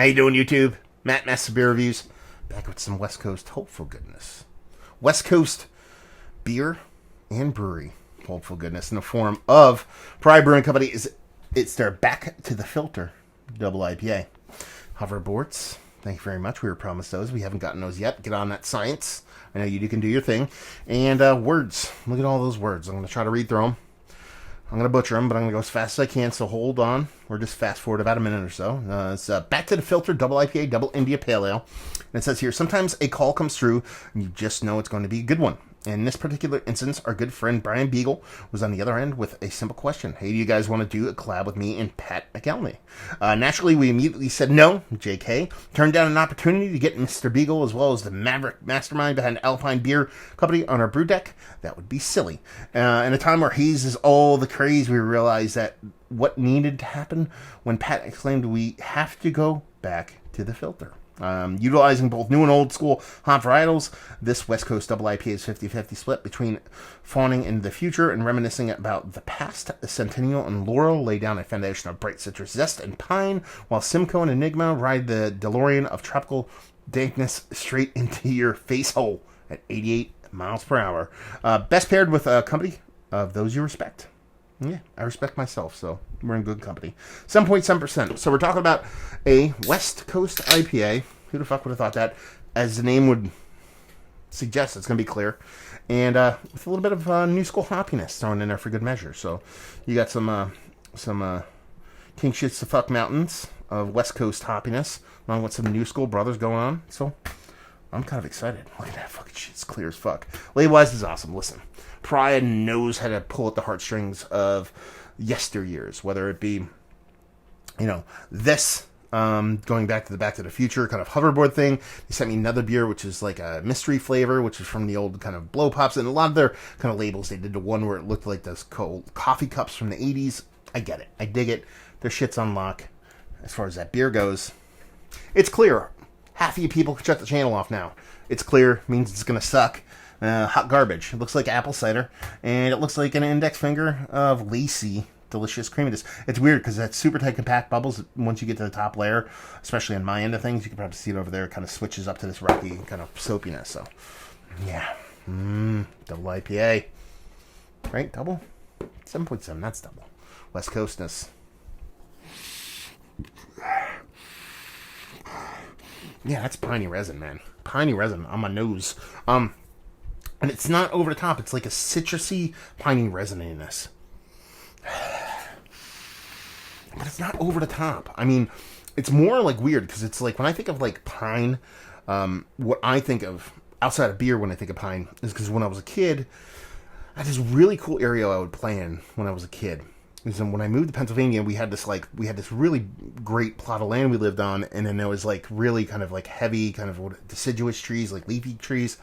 How you doing, YouTube? Matt Master Beer Reviews, back with some West Coast hopeful goodness. West Coast beer and brewery hopeful goodness in the form of Pariah Brewing Company. It's their Back to the Filter double IPA. Hoverboards, thank you very much. We were promised those. We haven't gotten those yet. Get on that science. I know you can do your thing. And words. Look at all those words. I'm going to try to read through them. I'm going to butcher them, but I'm going to go as fast as I can, so hold on. We're just fast forward about a minute or so. It's Back to the Filter, Double IPA, Double India Pale Ale. And it says here, sometimes a call comes through, and you just know it's going to be a good one. In this particular instance, our good friend Brian Beagle was on the other end with a simple question. Hey, do you guys want to do a collab with me and Pat McElney? Naturally, we immediately said no, JK. Turned down an opportunity to get Mr. Beagle as well as the maverick mastermind behind Alpine Beer Company on our brew deck. That would be silly. In a time where haze is all the craze, we realized that what needed to happen when Pat exclaimed we have to go back to the filter. Utilizing both new and old school hop varietals, this West Coast Double IPA is 50-50 split between fawning into the future and reminiscing about the past. Centennial and Laurel lay down a foundation of bright citrus zest and pine, while Simcoe and Enigma ride the DeLorean of tropical dankness straight into your face hole at 88 miles per hour. Best paired with a company of those you respect. Yeah, I respect myself, so we're in good company. 7.7%. So we're talking about a West Coast IPA. Who the fuck would have thought that? As the name would suggest, it's going to be clear. And with a little bit of new school hoppiness thrown in there for good measure. So you got some King Shits to Fuck Mountains of West Coast hoppiness, along with some new school brothers going on. So I'm kind of excited. Look at that fucking shit. It's clear as fuck. Label-wise is awesome. Listen, Pariah knows how to pull at the heartstrings of yesteryears, whether it be, this, going back to the Back to the Future kind of hoverboard thing. They sent me another beer, which is like a mystery flavor, which is from the old kind of blow pops. And a lot of their kind of labels, they did the one where it looked like those cold coffee cups from the 80s. I get it. I dig it. Their shit's on lock as far as that beer goes. It's clear. Half of you people can shut the channel off now. It's clear. Means it's going to suck. Hot garbage. It looks like apple cider. And it looks like an index finger of lacy, delicious creaminess. It's weird because that super tight compact bubbles, once you get to the top layer, especially on my end of things, you can probably see it over there, it kind of switches up to this rocky kind of soapiness. So, yeah. Double IPA. Right? Double? 7.7. That's double. West Coastness. Yeah, that's piney resin, man. Piney resin on my nose. And it's not over the top. It's like a citrusy, piney resininess. But it's not over the top. I mean, it's more like weird because it's like when I think of like pine, what I think of outside of beer when I think of pine is because when I was a kid, I had this really cool area I would play in when I was a kid. Because when I moved to Pennsylvania, we had this really great plot of land we lived on, and then there was like really kind of like heavy kind of deciduous trees, like leafy trees,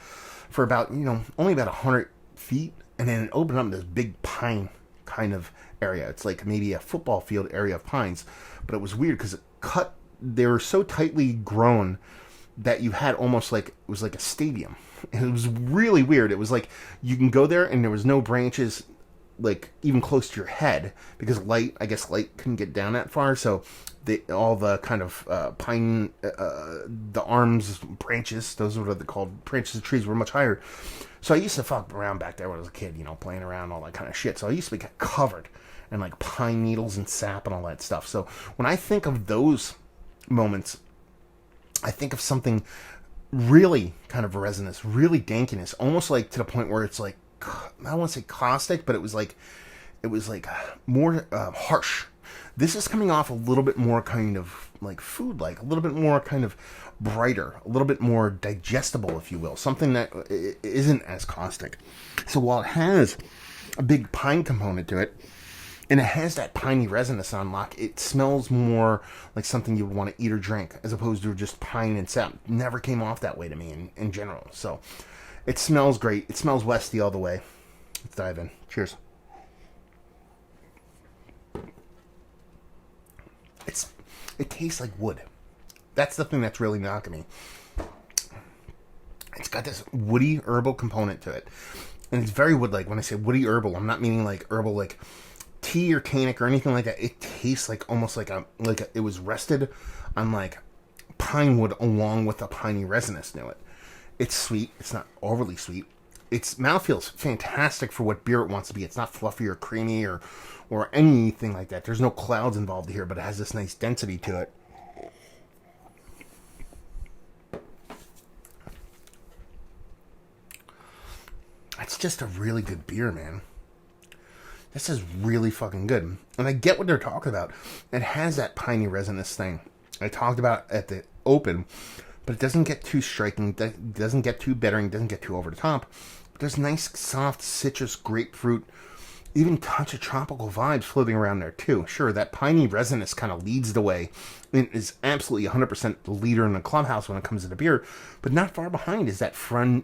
for about only about 100 feet, and then it opened up in this big pine kind of area. It's like maybe a football field area of pines, but it was weird because they were so tightly grown that you had almost like it was like a stadium. And it was really weird. It was like you can go there and there was no branches like even close to your head because light couldn't get down that far, so all the kind of pine the arms, branches, those are what they're called, branches of trees, were much higher. So I used to fuck around back there when I was a kid, playing around, all that kind of shit. So I used to get covered in like pine needles and sap and all that stuff. So when I think of those moments, I think of something really kind of resinous, really dankiness, almost like to the point where it's like, I don't want to say caustic, but it was like more harsh. This is coming off a little bit more kind of like food-like, a little bit more kind of brighter, a little bit more digestible, if you will. Something that isn't as caustic. So while it has a big pine component to it, and it has that piney resinous on lock, it smells more like something you would want to eat or drink, as opposed to just pine and sap. Never came off that way to me in general. So it smells great. It smells Westy all the way. Let's dive in. Cheers. It tastes like wood. That's the thing that's really knocking me. It's got this woody herbal component to it. And it's very wood-like. When I say woody herbal, I'm not meaning like herbal like tea or tannic or anything like that. It tastes like almost like it was rested on like pine wood along with a piney resinous to it. It's sweet. It's not overly sweet. Its mouthfeel's fantastic for what beer it wants to be. It's not fluffy or creamy or anything like that. There's no clouds involved here, but it has this nice density to it. It's just a really good beer, man. This is really fucking good. And I get what they're talking about. It has that piney resinous thing I talked about at the open, but it doesn't get too striking. It doesn't get too bittering. It doesn't get too over the top. But there's nice, soft citrus, grapefruit, even touch of tropical vibes floating around there too. Sure, that piney resinous kind of leads the way and is absolutely 100% the leader in the clubhouse when it comes to the beer. But not far behind is that fun,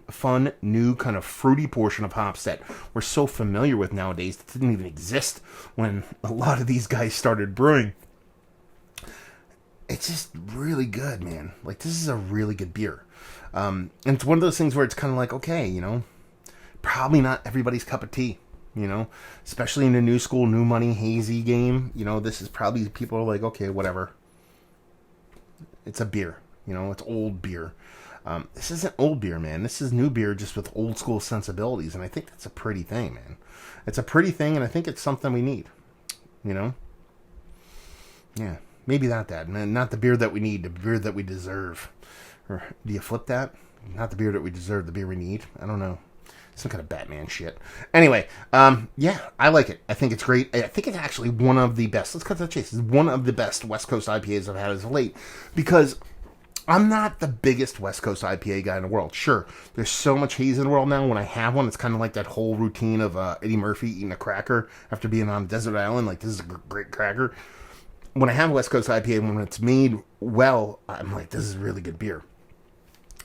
new kind of fruity portion of hops that we're so familiar with nowadays that didn't even exist when a lot of these guys started brewing. It's just really good, man. Like, this is a really good beer. And it's one of those things where it's kind of like, okay, you know, probably not everybody's cup of tea. You know, especially in the new school, new money, hazy game. You know, this is probably, people are like, okay, whatever. It's a beer. You know, it's old beer. This isn't old beer, man. This is new beer just with old school sensibilities. And I think that's a pretty thing, man. It's a pretty thing, and I think it's something we need. You know? Yeah. Maybe not that. Not the beer that we need, the beer that we deserve. Or do you flip that? Not the beer that we deserve, the beer we need? I don't know. Some kind of Batman shit. Anyway, yeah, I like it. I think it's great. I think it's actually one of the best. Let's cut to the chase. It's one of the best West Coast IPAs I've had as of late. Because I'm not the biggest West Coast IPA guy in the world. Sure, there's so much haze in the world now. When I have one, it's kind of like that whole routine of Eddie Murphy eating a cracker after being on a desert island. Like, this is a great cracker. When I have West Coast IPA, when it's made well, I'm like, this is really good beer.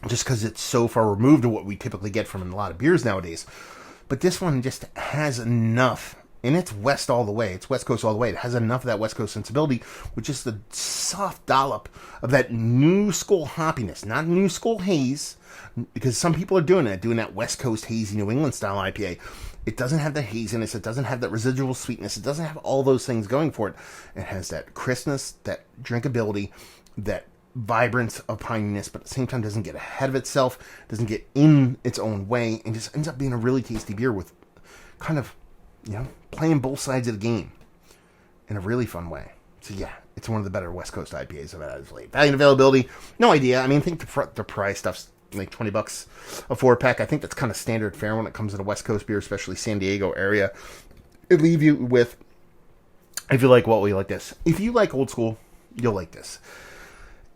Just because it's so far removed of what we typically get from a lot of beers nowadays. But this one just has enough, and it's West all the way. It's West Coast all the way. It has enough of that West Coast sensibility, with just the soft dollop of that new school hoppiness. Not new school haze, because some people are doing that West Coast hazy New England style IPA. It doesn't have the haziness. It doesn't have that residual sweetness. It doesn't have all those things going for it. It has that crispness, that drinkability, that vibrance of pininess, but at the same time doesn't get ahead of itself, doesn't get in its own way, and just ends up being a really tasty beer with kind of, you know, playing both sides of the game in a really fun way. So yeah, it's one of the better West Coast IPAs I've had as of late. Value and availability, no idea. I mean, I think the price stuff's like $20 a 4-pack. I think that's kind of standard fare when it comes to the West Coast beer, especially San Diego area. It leave you with, if you like what we like this. If you like old school, you'll like this.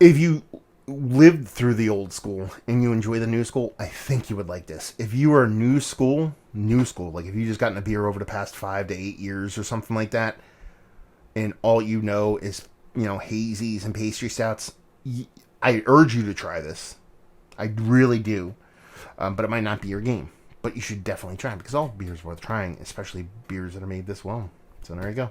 If you lived through the old school and you enjoy the new school, I think you would like this. If you are new school, like if you just gotten a beer over the past 5 to 8 years or something like that, and all you know is, you know, hazies and pastry stouts, I urge you to try this. I really do. But it might not be your game. But you should definitely try it, because all beers are worth trying, especially beers that are made this well. So there you go.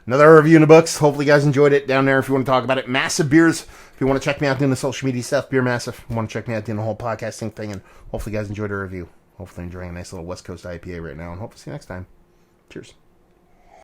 Another review in the books. Hopefully you guys enjoyed it. Down there if you want to talk about it. Massive Beers. If you want to check me out doing the social media stuff, Beer Massive. If you want to check me out doing the whole podcasting thing. And hopefully you guys enjoyed the review. Hopefully enjoying a nice little West Coast IPA right now. And hope to see you next time. Cheers.